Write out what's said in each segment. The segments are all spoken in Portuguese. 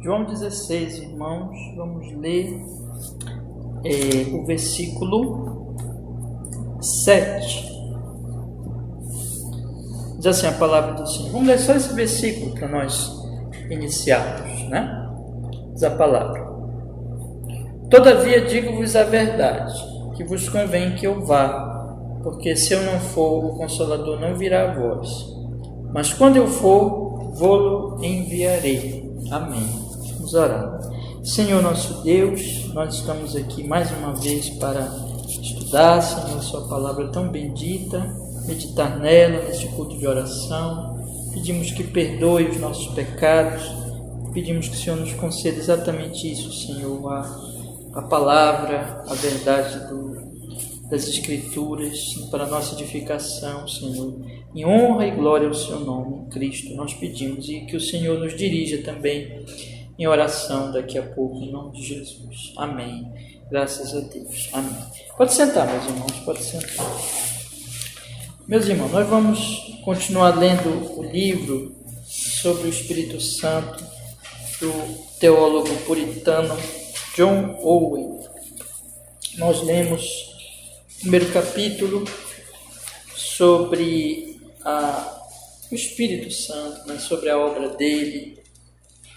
João 16, irmãos, vamos ler o versículo 7. Diz assim a palavra do Senhor. Vamos ler só esse versículo para nós iniciarmos, né? Diz a palavra. Todavia digo-vos a verdade, que vos convém que eu vá, porque se eu não for, o Consolador não virá a vós. Mas quando eu for, vô-lo enviarei. Amém. Vamos orar. Senhor nosso Deus, nós estamos aqui mais uma vez para estudar, Senhor, sua palavra tão bendita, meditar nela, neste culto de oração. Pedimos que perdoe os nossos pecados, pedimos que o Senhor nos conceda exatamente isso, Senhor, a palavra, a verdade das Escrituras, para a nossa edificação, Senhor. Em honra e glória ao seu nome, em Cristo, nós pedimos, e que o Senhor nos dirija também em oração daqui a pouco, em nome de Jesus. Amém. Graças a Deus. Amém. Pode sentar, meus irmãos, pode sentar. Meus irmãos, nós vamos continuar lendo o livro sobre o Espírito Santo do teólogo puritano John Owen. Nós lemos o primeiro capítulo sobre o Espírito Santo, né, sobre a obra dele,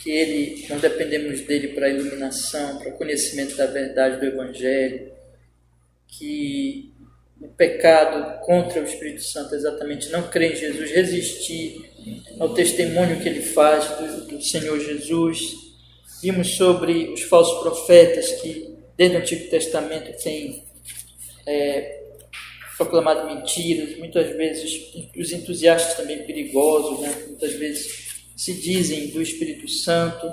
que não dependemos dele para a iluminação, para o conhecimento da verdade do Evangelho, que o pecado contra o Espírito Santo exatamente não crer em Jesus, resistir ao testemunho que ele faz do Senhor Jesus. Vimos sobre os falsos profetas que desde o Antigo Testamento têm proclamado mentiras, muitas vezes os entusiastas também perigosos, né? Muitas vezes se dizem do Espírito Santo,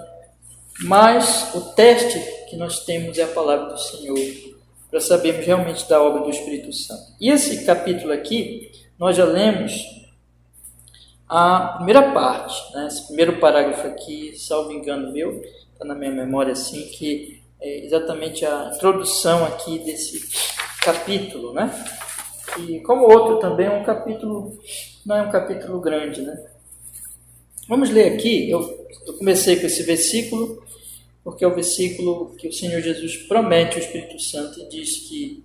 mas o teste que nós temos é a palavra do Senhor, para sabermos realmente da obra do Espírito Santo. E esse capítulo aqui, nós já lemos a primeira parte, né? Esse primeiro parágrafo aqui, salvo engano meu, está na minha memória assim, que é exatamente a introdução aqui desse capítulo, né? E como o outro também é um capítulo, não é um capítulo grande, né? Vamos ler aqui, eu comecei com esse versículo, porque é o versículo que o Senhor Jesus promete o Espírito Santo e diz que,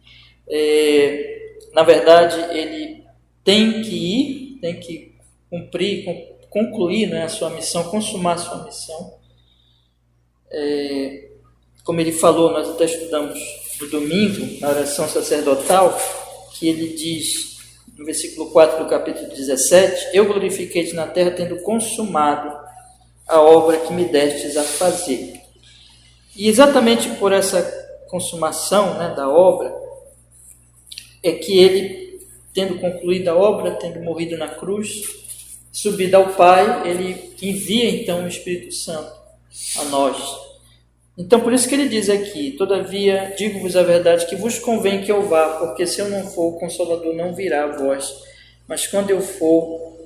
na verdade, ele tem que ir, tem que cumprir, concluir, né, a sua missão, consumar a sua missão. Como ele falou, nós até estudamos no domingo, na oração sacerdotal, que ele diz, no versículo 4 do capítulo 17, eu glorifiquei-te na terra tendo consumado a obra que me destes a fazer. E exatamente por essa consumação, né, da obra, é que ele, tendo concluído a obra, tendo morrido na cruz, subido ao Pai, ele envia então o Espírito Santo a nós. Então, por isso que ele diz aqui, todavia, digo-vos a verdade, que vos convém que eu vá, porque se eu não for, o Consolador não virá a vós, mas quando eu for,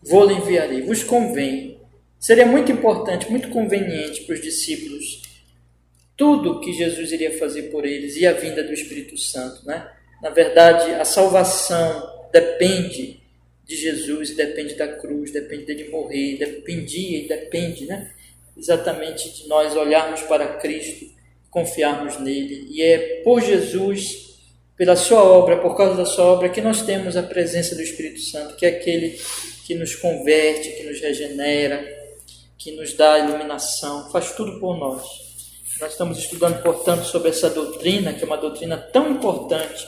vou-lo enviarei. Vos convém. Seria muito importante, muito conveniente para os discípulos, tudo que Jesus iria fazer por eles e a vinda do Espírito Santo, né? Na verdade, a salvação depende de Jesus, depende da cruz, depende dele morrer, dependia e depende, né? Exatamente de nós olharmos para Cristo, confiarmos nele. E é por Jesus, pela sua obra, por causa da sua obra, que nós temos a presença do Espírito Santo, que é aquele que nos converte, que nos regenera, que nos dá a iluminação, faz tudo por nós. Nós estamos estudando, portanto, sobre essa doutrina, que é uma doutrina tão importante,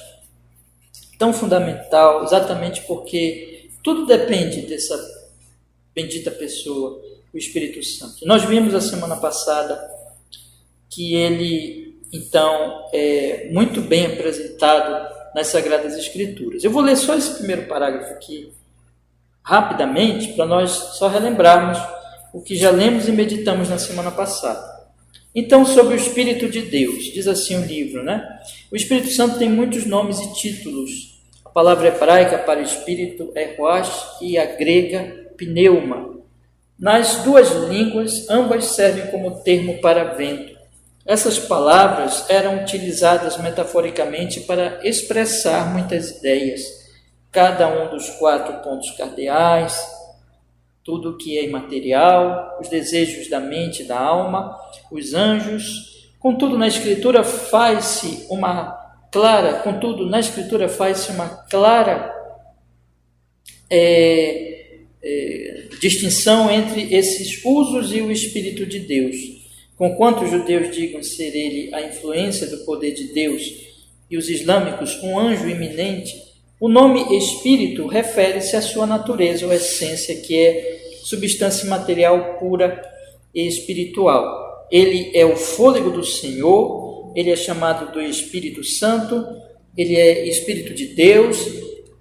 tão fundamental, exatamente porque tudo depende dessa bendita pessoa, o Espírito Santo. Nós vimos a semana passada que ele, então, é muito bem apresentado nas Sagradas Escrituras. Eu vou ler só esse primeiro parágrafo aqui, rapidamente, para nós só relembrarmos o que já lemos e meditamos na semana passada. Então, sobre o Espírito de Deus, diz assim o livro, né? O Espírito Santo tem muitos nomes e títulos. A palavra hebraica para Espírito é Ruach e a grega pneuma. Nas duas línguas, ambas servem como termo para vento. Essas palavras eram utilizadas metaforicamente para expressar muitas ideias, cada um dos 4 pontos cardeais tudo que é imaterial, os desejos da mente e da alma, os anjos. Contudo, na Escritura faz-se uma clara distinção entre esses usos e o Espírito de Deus. Conquanto os judeus digam ser ele a influência do poder de Deus e os islâmicos um anjo iminente, o nome Espírito refere-se à sua natureza ou essência, que é substância material pura e espiritual. Ele é o fôlego do Senhor, ele é chamado do Espírito Santo, ele é Espírito de Deus,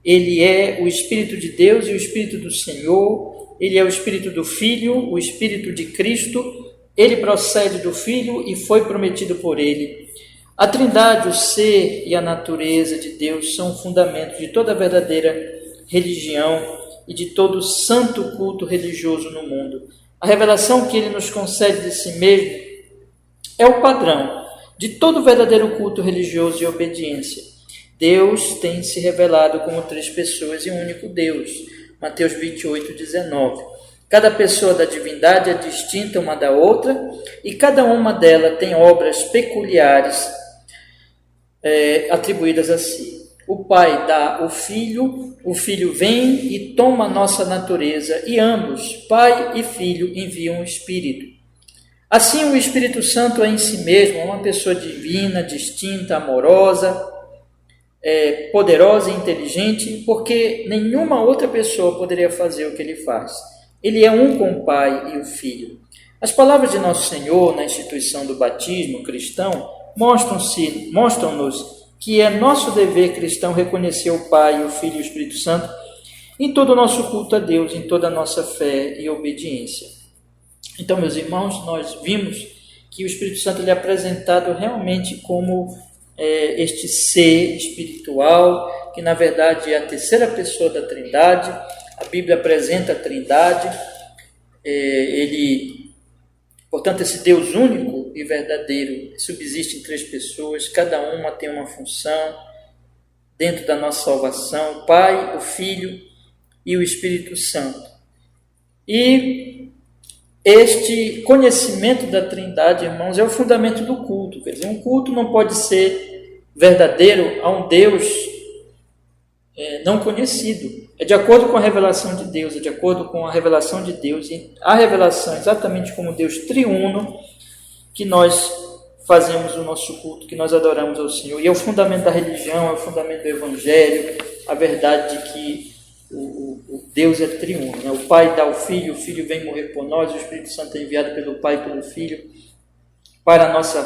ele é o Espírito de Deus e o Espírito do Senhor, ele é o Espírito do Filho, o Espírito de Cristo, ele procede do Filho e foi prometido por ele. A Trindade, o ser e a natureza de Deus são fundamentos de toda a verdadeira religião e de todo santo culto religioso no mundo. A revelação que ele nos concede de si mesmo é o padrão de todo verdadeiro culto religioso e obediência. Deus tem se revelado como 3 pessoas e um único Deus. Mateus 28, 19. Cada pessoa da divindade é distinta uma da outra e cada uma delas tem obras peculiares atribuídas a si. O Pai dá o Filho vem e toma a nossa natureza, e ambos, Pai e Filho, enviam o Espírito. Assim, o Espírito Santo é em si mesmo uma pessoa divina, distinta, amorosa, poderosa e inteligente, porque nenhuma outra pessoa poderia fazer o que ele faz. Ele é um com o Pai e o Filho. As palavras de Nosso Senhor na instituição do batismo cristão mostram-nos que é nosso dever cristão reconhecer o Pai, o Filho e o Espírito Santo em todo o nosso culto a Deus, em toda a nossa fé e obediência. Então, meus irmãos, nós vimos que o Espírito Santo ele é apresentado realmente como este ser espiritual, que na verdade é a terceira pessoa da Trindade. A Bíblia apresenta a Trindade, portanto, esse Deus único e verdadeiro subsiste em 3 pessoas, cada uma tem uma função dentro da nossa salvação: o Pai, o Filho e o Espírito Santo. E este conhecimento da Trindade, irmãos, é o fundamento do culto. Quer dizer, um culto não pode ser verdadeiro a um Deus não conhecido. É de acordo com a revelação de Deus, é de acordo com a revelação de Deus, e a revelação exatamente como Deus triuno, que nós fazemos o nosso culto, que nós adoramos ao Senhor. E é o fundamento da religião, é o fundamento do Evangelho, a verdade de que o Deus é triuno, né? O Pai dá o Filho vem morrer por nós, o Espírito Santo é enviado pelo Pai e pelo Filho para a nossa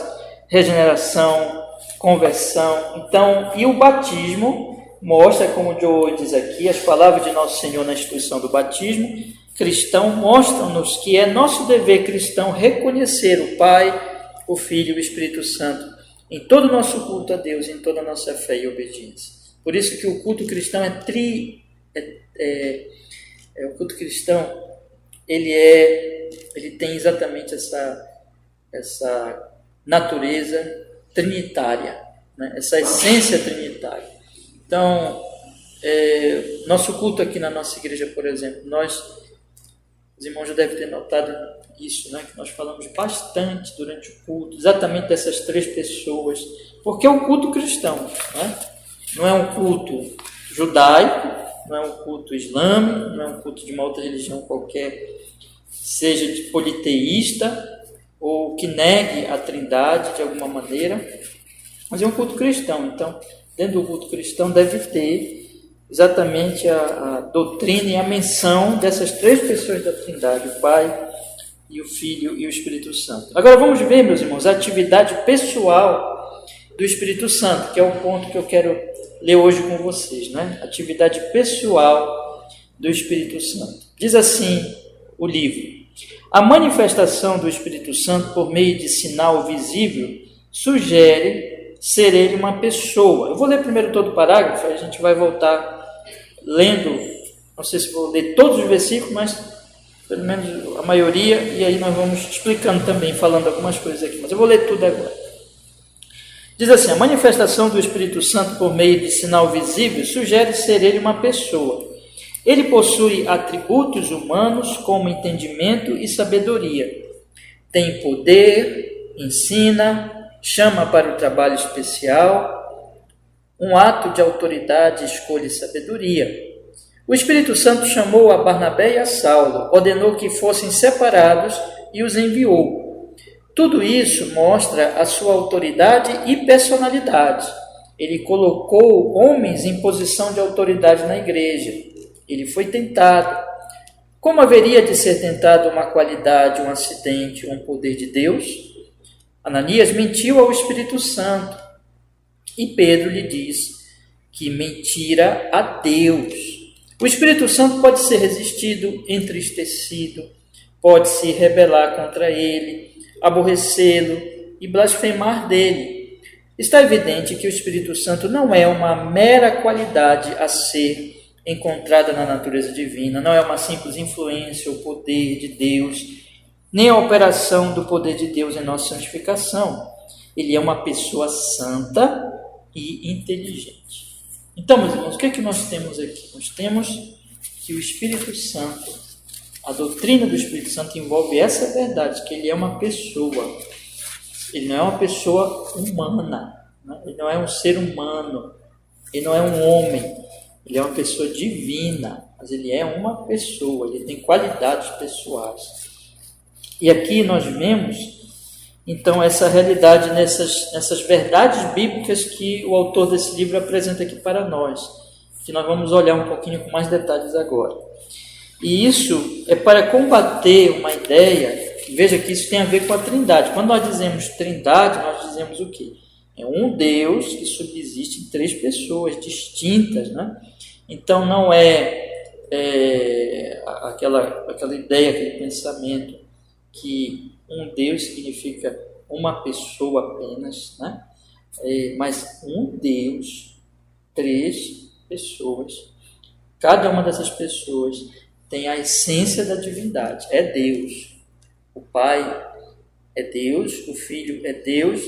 regeneração, conversão. Então, e o batismo mostra, como o Joe diz aqui, as palavras de Nosso Senhor na instituição do batismo cristão mostram-nos que é nosso dever cristão reconhecer o Pai, o Filho e o Espírito Santo em todo o nosso culto a Deus, em toda a nossa fé e obediência. Por isso que o culto cristão o culto cristão ele tem exatamente essa natureza trinitária, né? Essa essência trinitária. Então, nosso culto aqui na nossa igreja, por exemplo, os irmãos já devem ter notado isso, né? Que nós falamos bastante durante o culto, exatamente dessas 3 pessoas, porque é um culto cristão, né? Não é um culto judaico, não é um culto islâmico, não é um culto de uma outra religião qualquer, seja de politeísta ou que negue a Trindade de alguma maneira, mas é um culto cristão. Então, dentro do culto cristão deve ter exatamente a doutrina e a menção dessas 3 pessoas da Trindade, o Pai e o Filho e o Espírito Santo. Agora vamos ver, meus irmãos, a atividade pessoal do Espírito Santo, que é o ponto que eu quero ler hoje com vocês, né? Atividade pessoal do Espírito Santo. Diz assim o livro: a manifestação do Espírito Santo por meio de sinal visível sugere ser ele uma pessoa. Eu vou ler primeiro todo o parágrafo, a gente vai voltar lendo, não sei se vou ler todos os versículos, mas pelo menos a maioria, e aí nós vamos explicando também, falando algumas coisas aqui, mas eu vou ler tudo agora. Diz assim: a manifestação do Espírito Santo por meio de sinal visível sugere ser ele uma pessoa. Ele possui atributos humanos como entendimento e sabedoria. Tem poder, ensina, chama para o trabalho especial, um ato de autoridade, escolha e sabedoria. O Espírito Santo chamou a Barnabé e a Saulo, ordenou que fossem separados e os enviou. Tudo isso mostra a sua autoridade e personalidade. Ele colocou homens em posição de autoridade na igreja. Ele foi tentado. Como haveria de ser tentado uma qualidade, um acidente, um poder de Deus? Ananias mentiu ao Espírito Santo. E Pedro lhe diz que mentira a Deus. O Espírito Santo pode ser resistido, entristecido, pode se rebelar contra ele, aborrecê-lo e blasfemar dele. Está evidente que o Espírito Santo não é uma mera qualidade a ser encontrada na natureza divina, não é uma simples influência ou poder de Deus, nem a operação do poder de Deus em nossa santificação. Ele é uma pessoa santa e inteligente. Então, meus irmãos, o que é que nós temos aqui? Nós temos que o Espírito Santo, a doutrina do Espírito Santo envolve essa verdade, que ele é uma pessoa. Ele não é uma pessoa humana, né? Ele não é um ser humano, ele não é um homem, ele é uma pessoa divina, mas ele é uma pessoa, ele tem qualidades pessoais. E aqui nós vemos então, essa realidade nessas verdades bíblicas que o autor desse livro apresenta aqui para nós, que nós vamos olhar um pouquinho com mais detalhes agora. E isso é para combater uma ideia, veja que isso tem a ver com a Trindade. Quando nós dizemos Trindade, nós dizemos o quê? É um Deus que subsiste em três pessoas distintas, né? Então, não aquela ideia, aquele pensamento que um Deus significa uma pessoa apenas, né? Mas um Deus, três pessoas. Cada uma dessas pessoas tem a essência da divindade. É Deus. O Pai é Deus, o Filho é Deus,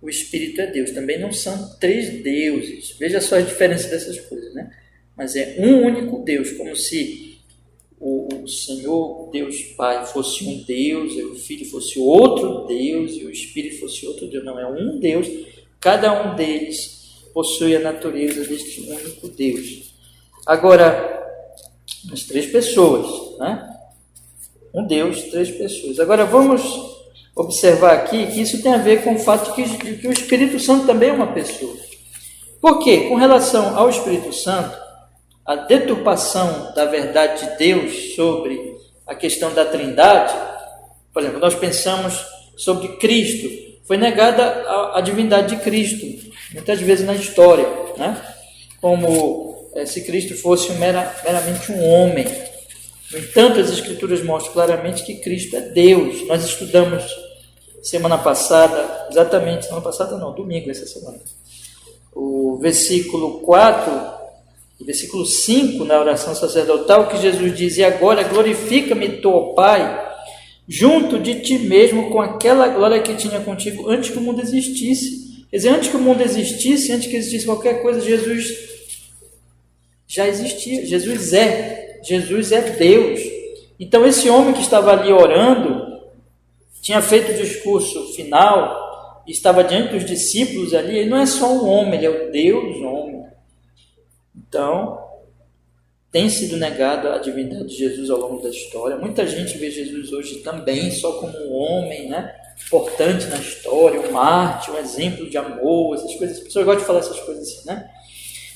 o Espírito é Deus. Também não são três deuses. Veja só a diferença dessas coisas, né? Mas é um único Deus, como se o Senhor, Deus Pai, fosse um Deus, e o Filho fosse outro Deus, e o Espírito fosse outro Deus. Não, é um Deus, cada um deles possui a natureza deste único Deus. Agora, as três pessoas, né? Um Deus, três pessoas. Agora, vamos observar aqui que isso tem a ver com o fato de que o Espírito Santo também é uma pessoa. Por quê? Com relação ao Espírito Santo, a deturpação da verdade de Deus sobre a questão da Trindade, por exemplo, nós pensamos sobre Cristo, foi negada a divindade de Cristo, muitas vezes na história, né? Como se Cristo fosse meramente um homem. No entanto, as Escrituras mostram claramente que Cristo é Deus. Nós estudamos semana passada, domingo essa semana, o versículo 4 e versículo 5, na oração sacerdotal, que Jesus diz: e agora glorifica-me tu, ó Pai, junto de ti mesmo, com aquela glória que tinha contigo antes que o mundo existisse. Quer dizer, antes que o mundo existisse, antes que existisse qualquer coisa, Jesus já existia. Jesus é Deus. Então, esse homem que estava ali orando, tinha feito o discurso final, estava diante dos discípulos ali, ele não é só um homem, ele é o Deus homem. Então, tem sido negada a divindade de Jesus ao longo da história. Muita gente vê Jesus hoje também só como um homem, né? Importante na história, um mártir, um exemplo de amor, essas coisas. As pessoas gostam de falar essas coisas assim, né?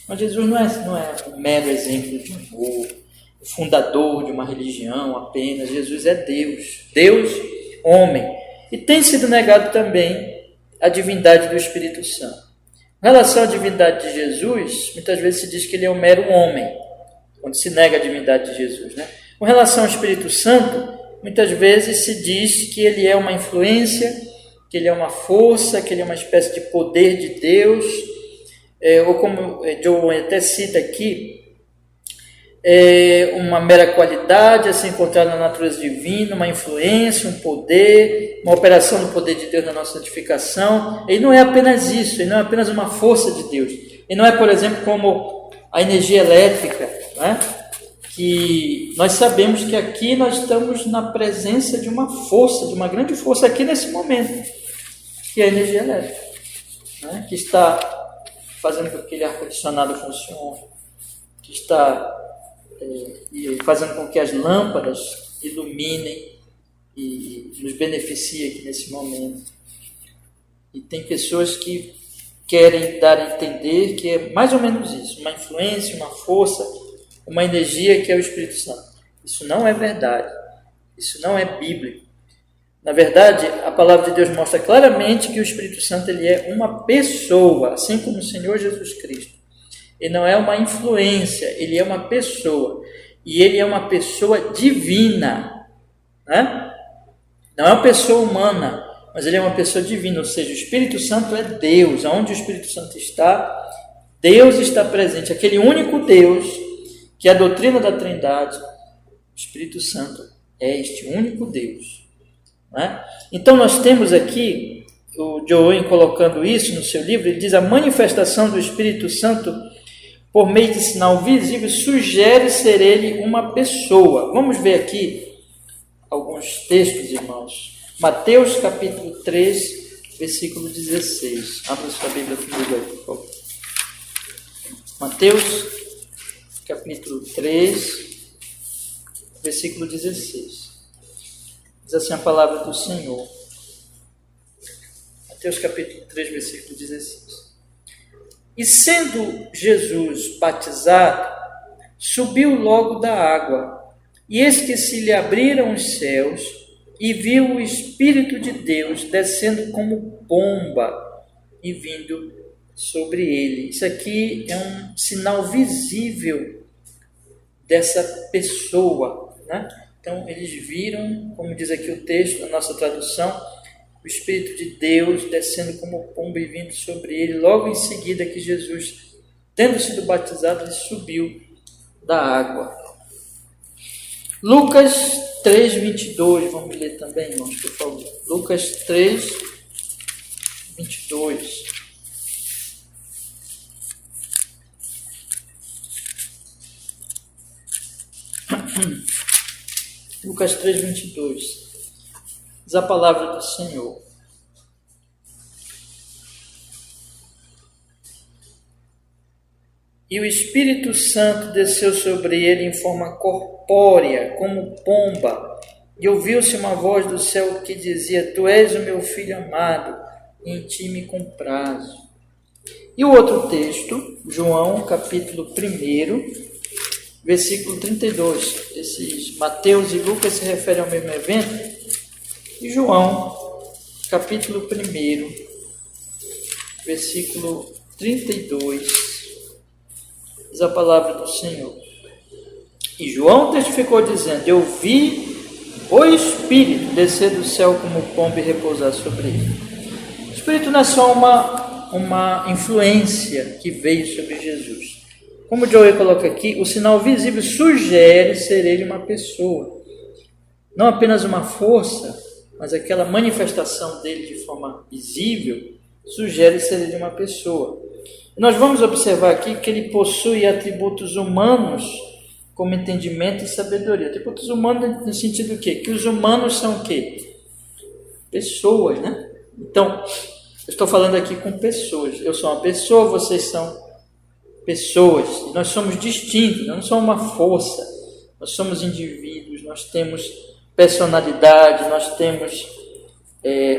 Mas Jesus não é um mero exemplo de amor, o fundador de uma religião apenas. Jesus é Deus, homem. E tem sido negado também a divindade do Espírito Santo. Em relação à divindade de Jesus, muitas vezes se diz que ele é um mero homem, quando se nega a divindade de Jesus, né? Com relação ao Espírito Santo, muitas vezes se diz que ele é uma influência, que ele é uma força, que ele é uma espécie de poder de Deus, ou como John até cita aqui, uma mera qualidade a ser encontrada na natureza divina, uma influência, um poder, uma operação do poder de Deus na nossa santificação. Ele não é apenas isso, ele não é apenas uma força de Deus. Ele não é, por exemplo, como a energia elétrica, né? que nós sabemos que aqui nós estamos na presença de uma força, de uma grande força aqui nesse momento, que é a energia elétrica, né? Que está fazendo com que aquele ar-condicionado funcione, que está fazendo com que as lâmpadas iluminem e nos beneficiem aqui nesse momento. E tem pessoas que querem dar a entender que é mais ou menos isso, uma influência, uma força, uma energia que é o Espírito Santo. Isso não é verdade, isso não é bíblico. Na verdade, a palavra de Deus mostra claramente que o Espírito Santo ele é uma pessoa, assim como o Senhor Jesus Cristo. Ele não é uma influência, ele é uma pessoa. E ele é uma pessoa divina, né? Não é uma pessoa humana, mas ele é uma pessoa divina, ou seja, o Espírito Santo é Deus. Onde o Espírito Santo está, Deus está presente. Aquele único Deus, que é a doutrina da Trindade, o Espírito Santo é este único Deus. Né? Então nós temos aqui, o Joe colocando isso no seu livro, ele diz: a manifestação do Espírito Santo por meio de sinal visível sugere ser ele uma pessoa. Vamos ver aqui alguns textos, irmãos. Mateus capítulo 3, versículo 16. Abra sua Bíblia comigo aí, por favor. Mateus capítulo 3, versículo 16. Diz assim a palavra do Senhor. Mateus capítulo 3, versículo 16. E sendo Jesus batizado, subiu logo da água, e eis que se lhe abriram os céus, e viu o Espírito de Deus descendo como pomba e vindo sobre ele. Isso aqui é um sinal visível dessa pessoa, né? Então, eles viram, como diz aqui o texto, a nossa tradução, o Espírito de Deus descendo como pomba e vindo sobre ele. Logo em seguida que Jesus, tendo sido batizado, ele subiu da água. Lucas 3, 22, vamos ler também, irmãos, por favor. Lucas 3, 22. Lucas 3, 22. Diz a palavra do Senhor. E o Espírito Santo desceu sobre ele em forma corpórea, como pomba, e ouviu-se uma voz do céu que dizia: Tu és o meu filho amado, em ti me comprazo. E o outro texto, João, capítulo 1, versículo 32. Esses Mateus e Lucas se referem ao mesmo evento. E João, capítulo 1, versículo 32, diz a palavra do Senhor. E João testificou dizendo: Eu vi o Espírito descer do céu como pomba e repousar sobre ele. O Espírito não é só uma influência que veio sobre Jesus. Como o Joey coloca aqui, o sinal visível sugere ser ele uma pessoa. Não apenas uma força, mas aquela manifestação dele de forma visível sugere ser ele uma pessoa. E nós vamos observar aqui que ele possui atributos humanos como entendimento e sabedoria. Atributos humanos no sentido do quê? Que os humanos são o quê? Pessoas, né? Então, eu estou falando aqui com pessoas. Eu sou uma pessoa, vocês são pessoas. E nós somos distintos, não somos uma força. Nós somos indivíduos, nós temos personalidade, nós temos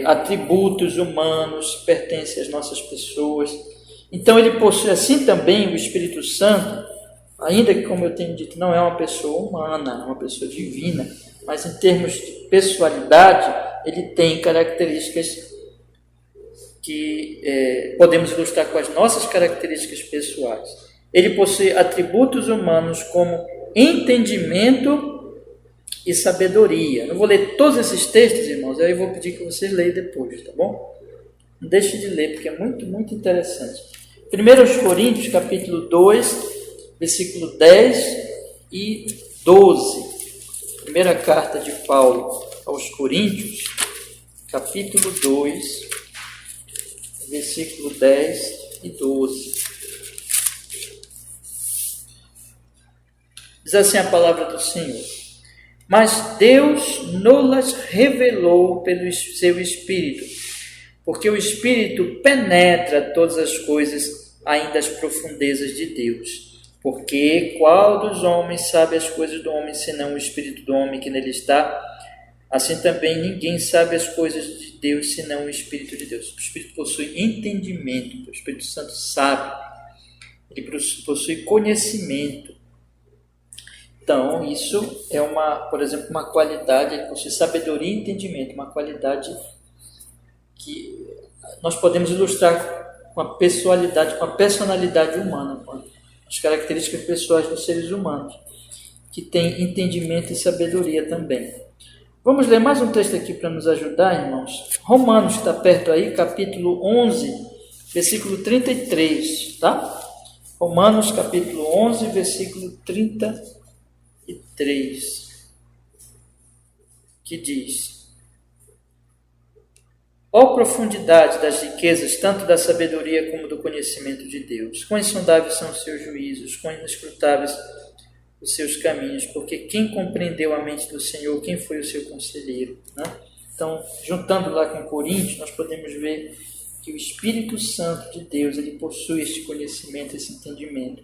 atributos humanos que pertencem às nossas pessoas. Então ele possui assim também o Espírito Santo, ainda que, como eu tenho dito, não é uma pessoa humana, é uma pessoa divina, mas em termos de pessoalidade, ele tem características que podemos ilustrar com as nossas características pessoais. Ele possui atributos humanos como entendimento e sabedoria. Não vou ler todos esses textos, irmãos, aí eu vou pedir que vocês leiam depois, tá bom? Não deixe de ler, porque é muito, muito interessante. 1 Coríntios, capítulo 2, versículo 10 e 12. Primeira carta de Paulo aos Coríntios, capítulo 2, versículo 10 e 12. Diz assim a palavra do Senhor: mas Deus nos revelou pelo seu Espírito, porque o Espírito penetra todas as coisas, ainda as profundezas de Deus. Porque qual dos homens sabe as coisas do homem, senão o Espírito do homem que nele está? Assim também ninguém sabe as coisas de Deus, senão o Espírito de Deus. O Espírito possui entendimento, o Espírito Santo sabe, ele possui conhecimento. Então, isso é por exemplo, uma qualidade, ele possui sabedoria e entendimento, uma qualidade que nós podemos ilustrar com a pessoalidade, com a personalidade humana, com as características pessoais dos seres humanos, que tem entendimento e sabedoria também. Vamos ler mais um texto aqui para nos ajudar, irmãos. Romanos, que está perto aí, capítulo 11, versículo 33, tá? Romanos, capítulo 11, versículo 33, que diz: ó profundidade das riquezas, tanto da sabedoria como do conhecimento de Deus. Quão insondáveis são os seus juízos, quão inescrutáveis os seus caminhos, porque quem compreendeu a mente do Senhor, quem foi o seu conselheiro? Né? Então, juntando lá com Coríntios, nós podemos ver que o Espírito Santo de Deus, ele possui este conhecimento, esse entendimento,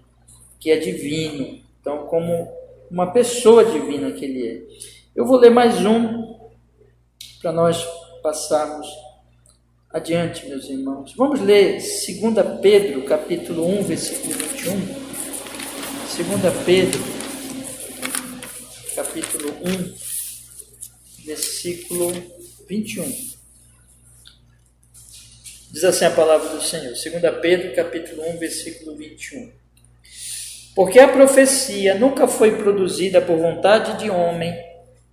que é divino. Então, como uma pessoa divina que ele é. Eu vou ler mais um, para nós passarmos adiante, meus irmãos. Vamos ler 2 Pedro, capítulo 1, versículo 21. 2 Pedro, capítulo 1, versículo 21. Diz assim a palavra do Senhor. 2 Pedro, capítulo 1, versículo 21. Porque a profecia nunca foi produzida por vontade de homem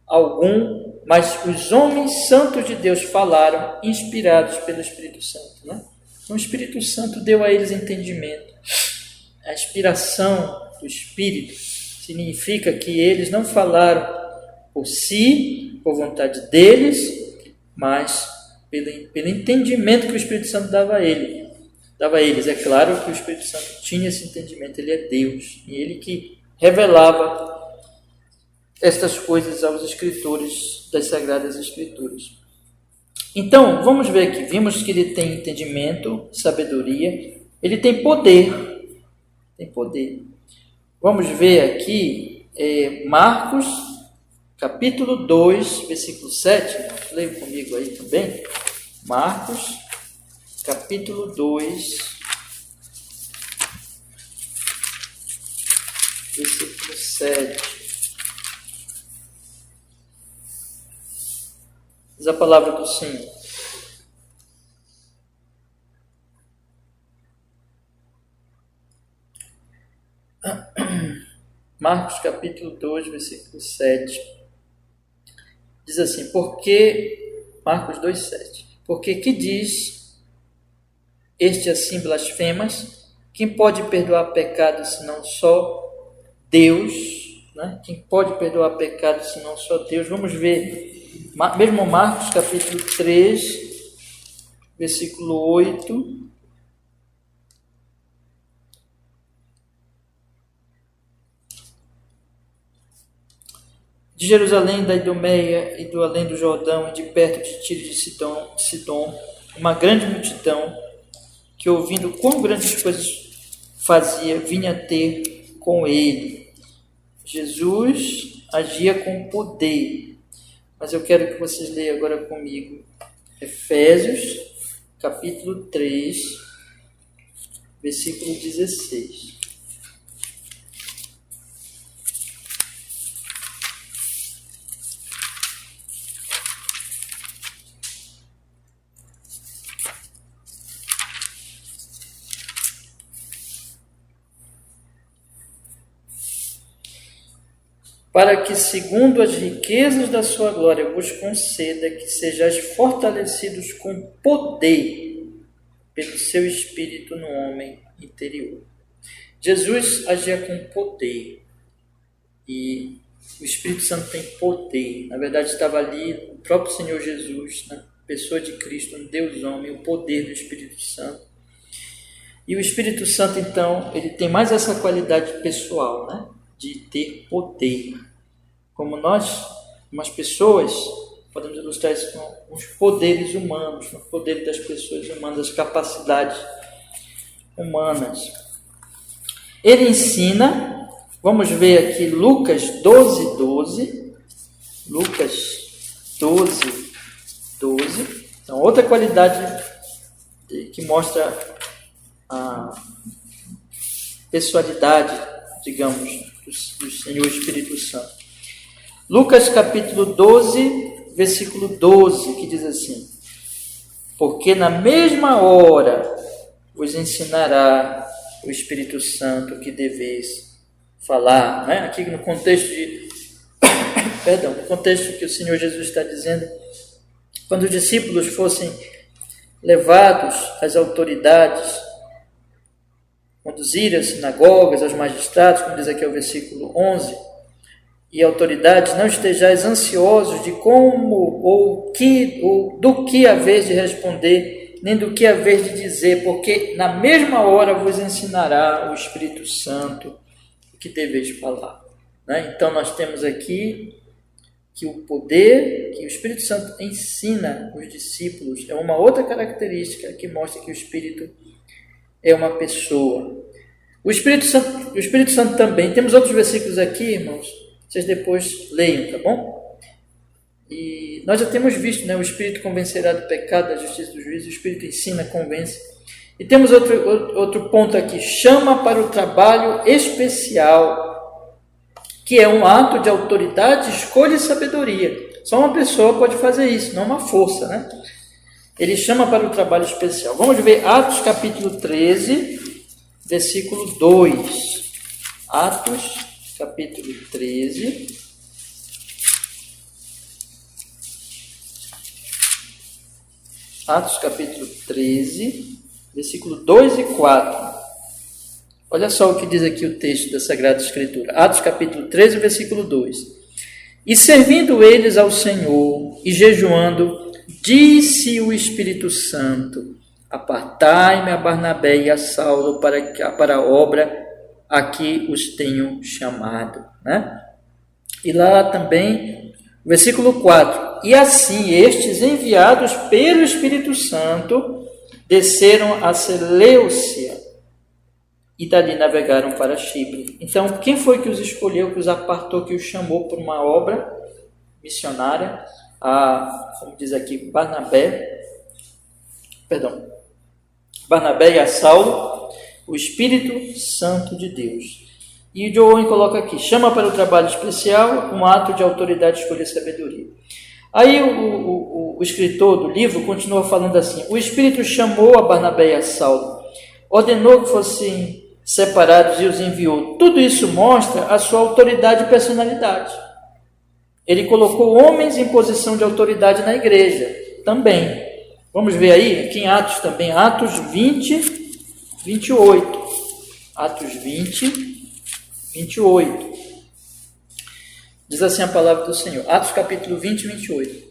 algum, mas os homens santos de Deus falaram, inspirados pelo Espírito Santo. Né? Então, o Espírito Santo deu a eles entendimento. A inspiração do Espírito significa que eles não falaram por si, por vontade deles, mas pelo entendimento que o Espírito Santo dava a eles. É claro que o Espírito Santo tinha esse entendimento, ele é Deus, e ele que revelava estas coisas aos escritores das Sagradas Escrituras. Então, vamos ver aqui, vimos que ele tem entendimento, sabedoria, ele tem poder. Vamos ver aqui, Marcos, capítulo 2, versículo 7, leia comigo aí também, Marcos, capítulo 2, versículo 7. Diz a palavra do Senhor. Marcos capítulo 2, versículo 7. Diz assim, Marcos 2, 7. Porque que diz este assim blasfemas? Quem pode perdoar pecados senão só Deus? Né? Quem pode perdoar pecados senão só Deus? Vamos ver, mesmo Marcos capítulo 3, versículo 8. De Jerusalém, da Idumeia e do além do Jordão, e de perto de Tiro e de Sidom, uma grande multidão, que ouvindo quão grandes coisas fazia, vinha ter com ele. Jesus agia com poder. Mas eu quero que vocês leiam agora comigo Efésios, capítulo 3, versículo 16. Para que, segundo as riquezas da sua glória, vos conceda que sejais fortalecidos com poder pelo seu Espírito no homem interior. Jesus agia com poder e o Espírito Santo tem poder. Na verdade, estava ali o próprio Senhor Jesus, né? Pessoa de Cristo, um Deus homem, o poder do Espírito Santo. E o Espírito Santo, então, ele tem mais essa qualidade pessoal, né? de ter poder. Como nós, umas pessoas, podemos ilustrar isso com os poderes humanos, com o poder das pessoas humanas, as capacidades humanas. Ele ensina, vamos ver aqui Lucas 12. Lucas 12. Então, outra qualidade que mostra a pessoalidade, digamos, do Senhor Espírito Santo. Lucas capítulo 12, versículo 12, que diz assim: porque na mesma hora vos ensinará o Espírito Santo o que deveis falar. Né? Aqui no contexto no contexto que o Senhor Jesus está dizendo, quando os discípulos fossem levados às autoridades, conduzirem às sinagogas, aos magistrados, como diz aqui o versículo 11, e autoridades, não estejais ansiosos de como ou do que haveis de responder, nem do que haveis de dizer, porque na mesma hora vos ensinará o Espírito Santo o que deveis falar. Né? Então nós temos aqui que o poder que o Espírito Santo ensina os discípulos é uma outra característica que mostra que o Espírito é uma pessoa. O Espírito Santo também, temos outros versículos aqui, irmãos, vocês depois leiam, tá bom? E nós já temos visto, né, o Espírito convencerá do pecado, da justiça e do juízo, o Espírito ensina, convence. E temos outro ponto aqui, chama para o trabalho especial, que é um ato de autoridade, escolha e sabedoria. Só uma pessoa pode fazer isso, não uma força, né? Ele chama para o trabalho especial. Vamos ver Atos capítulo 13, versículo 2. Atos capítulo 13. Atos capítulo 13, versículo 2 e 4. Olha só o que diz aqui o texto da Sagrada Escritura. Atos capítulo 13, versículo 2. E servindo eles ao Senhor e jejuando, disse o Espírito Santo: apartai-me a Barnabé e a Saulo para a obra a que os tenho chamado. Né? E lá também, versículo 4. E assim estes, enviados pelo Espírito Santo, desceram a Seleucia e dali navegaram para Chipre. Então, quem foi que os escolheu, que os apartou, que os chamou por uma obra missionária? Como diz aqui, Barnabé e a Saulo, o Espírito Santo de Deus. E o Owen coloca aqui, chama para o trabalho especial, um ato de autoridade, escolha e sabedoria. Aí o escritor do livro continua falando assim: o Espírito chamou a Barnabé e a Saulo, ordenou que fossem separados e os enviou. Tudo isso mostra a sua autoridade e personalidade. Ele colocou homens em posição de autoridade na igreja também. Vamos ver aí, aqui em Atos também, Atos 20, 28. Atos 20, 28. Diz assim a palavra do Senhor. Atos capítulo 20, 28.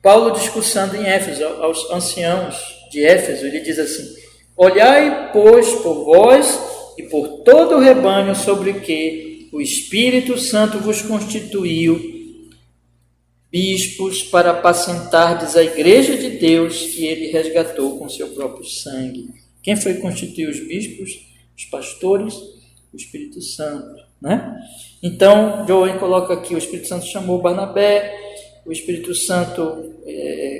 Paulo discursando em Éfeso, aos anciãos de Éfeso, ele diz assim: olhai, pois, por vós e por todo o rebanho sobre o que o Espírito Santo vos constituiu bispos para apacentardes a igreja de Deus que ele resgatou com seu próprio sangue. Quem foi constituir os bispos? Os pastores? O Espírito Santo, né? Então, João coloca aqui, o Espírito Santo chamou Barnabé, o Espírito Santo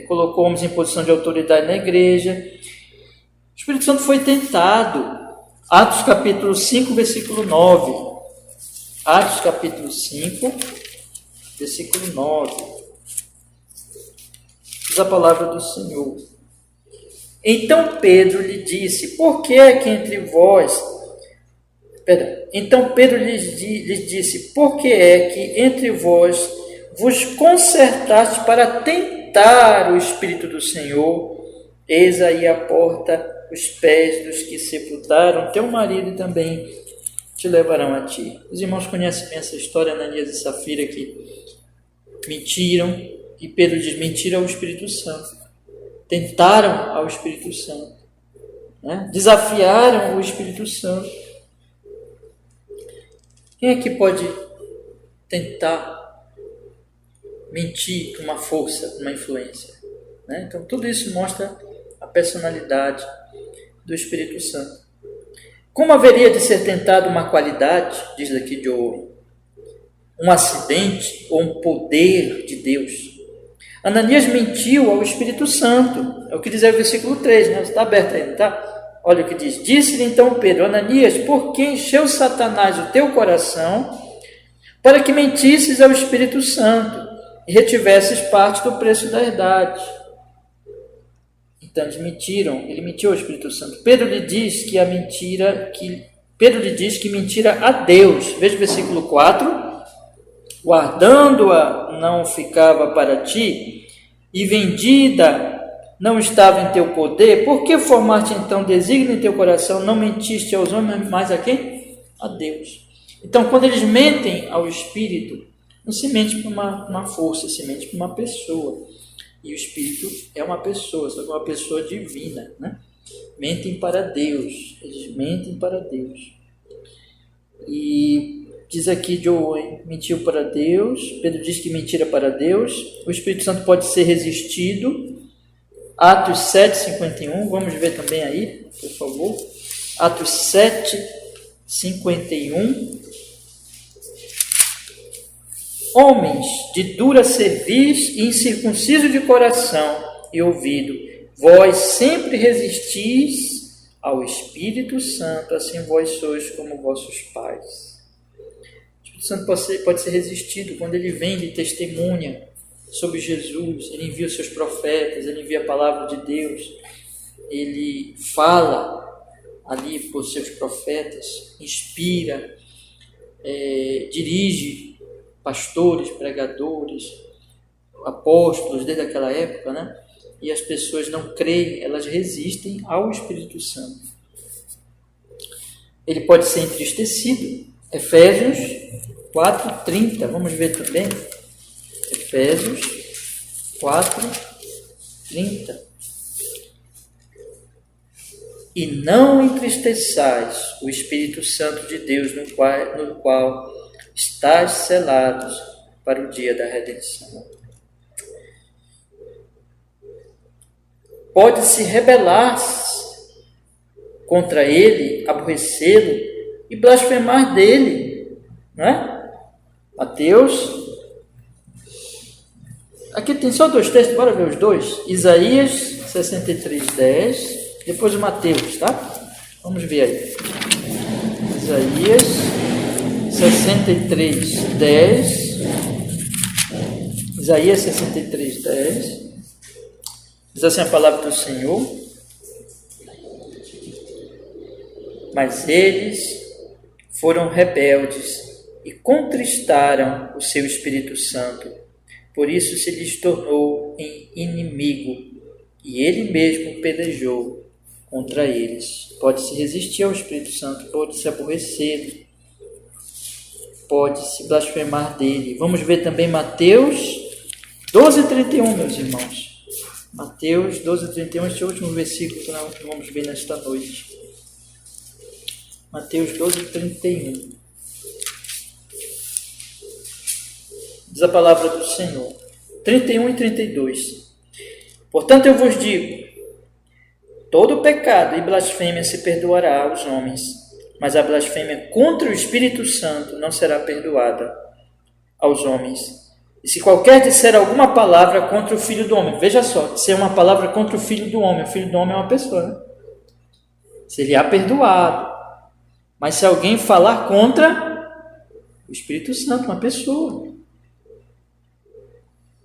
colocou homens em posição de autoridade na igreja. O Espírito Santo foi tentado. Atos capítulo 5, versículo 9. Atos capítulo 5, versículo 9. Diz a palavra do Senhor. Então Pedro lhe disse: por que é que entre vós... Então Pedro lhes disse: por que é que entre vós vos concertaste para tentar o Espírito do Senhor? Eis aí a porta, os pés dos que sepultaram teu marido também te levarão a ti. Os irmãos conhecem bem essa história, Ananias e Safira, que mentiram, e Pedro diz: mentiram ao Espírito Santo, tentaram ao Espírito Santo, né? Desafiaram o Espírito Santo. Quem é que pode tentar mentir com uma força, com uma influência? Né? Então, tudo isso mostra a personalidade do Espírito Santo. Como haveria de ser tentado uma qualidade, diz aqui de Owen, um acidente ou um poder de Deus? Ananias mentiu ao Espírito Santo. É o que diz aí o versículo 3, né? Está aberto aí, não tá? Olha o que diz. Disse-lhe então Pedro: Ananias, por que encheu Satanás o teu coração para que mentisses ao Espírito Santo e retivesses parte do preço da herdade? Então eles mentiram, ele mentiu ao Espírito Santo. Pedro lhe diz que mentira a Deus. Veja o versículo 4. Guardando-a não ficava para ti, e vendida não estava em teu poder, por que formaste então desígnio em teu coração, não mentiste aos homens, mas a quem? A Deus. Então, quando eles mentem ao Espírito, não se mente para uma força, se mente para uma pessoa. E o Espírito é uma pessoa, só que uma pessoa divina, né? Mentem para Deus, eles mentem para Deus. E diz aqui de Owen, mentiu para Deus. Pedro diz que mentira para Deus. O Espírito Santo pode ser resistido. Atos 7:51, vamos ver também aí, por favor. Atos 7:51. Homens de dura cerviz e incircunciso de coração e ouvido, vós sempre resistis ao Espírito Santo, assim vós sois como vossos pais. O Espírito Santo pode ser resistido quando ele vem de testemunha sobre Jesus, ele envia os seus profetas, ele envia a palavra de Deus, ele fala ali por seus profetas, inspira, dirige pastores, pregadores, apóstolos desde aquela época, né? E as pessoas não creem, elas resistem ao Espírito Santo. Ele pode ser entristecido. Efésios 4:30, vamos ver também. Efésios 4:30. E não entristeçais o Espírito Santo de Deus, no qual estáis selados para o dia da redenção. Pode-se rebelar contra ele, aborrecê-lo e blasfemar dele, não é? Mateus. Aqui tem só dois textos, bora ver os dois. Isaías 63:10, depois o Mateus, tá? Vamos ver aí. Isaías 63:10. Isaías 63:10. Diz assim a palavra do Senhor: mas eles foram rebeldes e contristaram o seu Espírito Santo, por isso se lhes tornou em inimigo, e ele mesmo pelejou contra eles. Pode-se resistir ao Espírito Santo, pode-se aborrecer, pode-se blasfemar dele. Vamos ver também Mateus 12:31, meus irmãos. Mateus 12:31, este é o último versículo que nós vamos ver nesta noite. Mateus 12:31. Diz a palavra do Senhor. 31 e 32. Portanto, eu vos digo, todo pecado e blasfêmia se perdoará aos homens, mas a blasfêmia contra o Espírito Santo não será perdoada aos homens. E se qualquer disser alguma palavra contra o Filho do Homem, veja só, disser uma palavra contra o Filho do Homem, o Filho do Homem é uma pessoa, né? Seria perdoado. Mas se alguém falar contra o Espírito Santo, uma pessoa,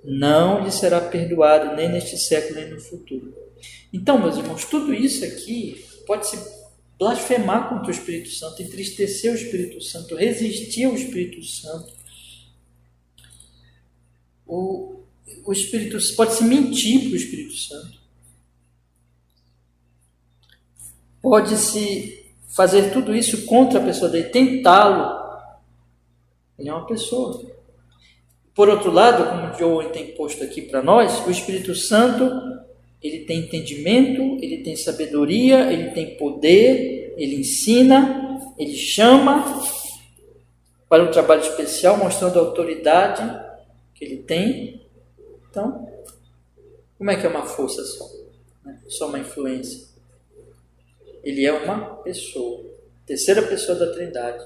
não lhe será perdoado nem neste século nem no futuro. Então, meus irmãos, tudo isso aqui pode-se blasfemar contra o Espírito Santo, entristecer o Espírito Santo, resistir ao Espírito Santo. O Espírito pode-se mentir para o Espírito Santo. Pode-se fazer tudo isso contra a pessoa dele, tentá-lo. Ele é uma pessoa. Por outro lado, como o Joe tem posto aqui para nós, o Espírito Santo, ele tem entendimento, ele tem sabedoria, ele tem poder, ele ensina, ele chama, para um trabalho especial, mostrando a autoridade que ele tem. Então, como é que é uma força só? Só uma influência. Ele é uma pessoa, terceira pessoa da Trindade.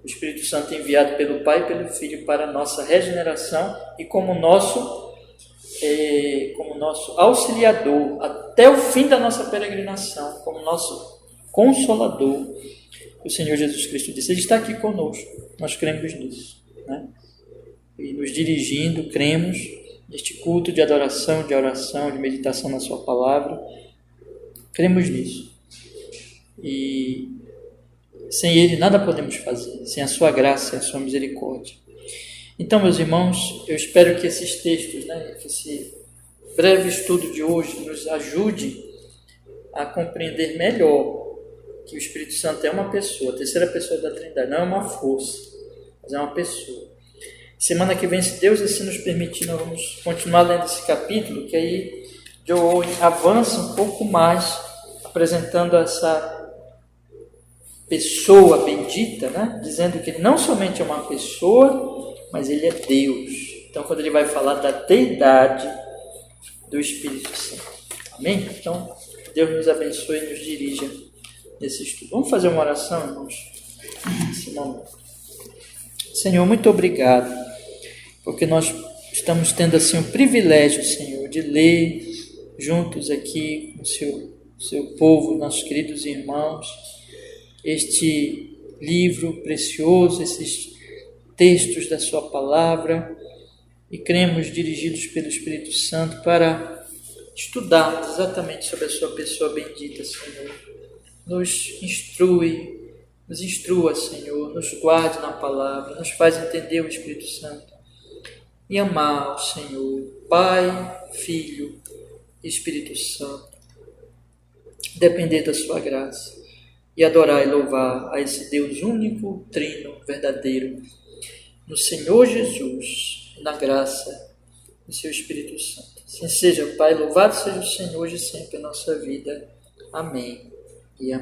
O Espírito Santo é enviado pelo Pai e pelo Filho para a nossa regeneração e como nosso auxiliador até o fim da nossa peregrinação, como nosso consolador. O Senhor Jesus Cristo disse, Ele está aqui conosco, nós cremos nisso, né? E nos dirigindo, cremos neste culto de adoração, de oração, de meditação na sua palavra, cremos nisso. E sem Ele nada podemos fazer, sem a sua graça e a sua misericórdia. Então, meus irmãos, eu espero que esses textos, que esse breve estudo de hoje nos ajude a compreender melhor que o Espírito Santo é uma pessoa, a terceira pessoa da Trindade, não é uma força, mas é uma pessoa. Semana que vem, se Deus assim nos permitir, nós vamos continuar lendo esse capítulo, que aí Joel avança um pouco mais, apresentando essa pessoa bendita, dizendo que ele não somente é uma pessoa, mas ele é Deus. Então, quando ele vai falar da deidade do Espírito Santo. Amém? Então, Deus nos abençoe e nos dirija nesse estudo. Vamos fazer uma oração, irmãos, nesse momento. Senhor, muito obrigado, porque nós estamos tendo assim o privilégio, Senhor, de ler juntos aqui com o seu povo, nossos queridos irmãos, este livro precioso, esses textos da sua palavra, e cremos dirigidos pelo Espírito Santo para estudarmos exatamente sobre a sua pessoa bendita, Senhor. Nos instrua, Senhor, nos guarde na palavra, nos faz entender o Espírito Santo e amar o Senhor, Pai, Filho e Espírito Santo, depender da sua graça e adorar e louvar a esse Deus único, trino, verdadeiro, no Senhor Jesus, na graça do seu Espírito Santo. Assim seja, Pai, louvado seja o Senhor hoje e sempre em nossa vida. Amém. E amém.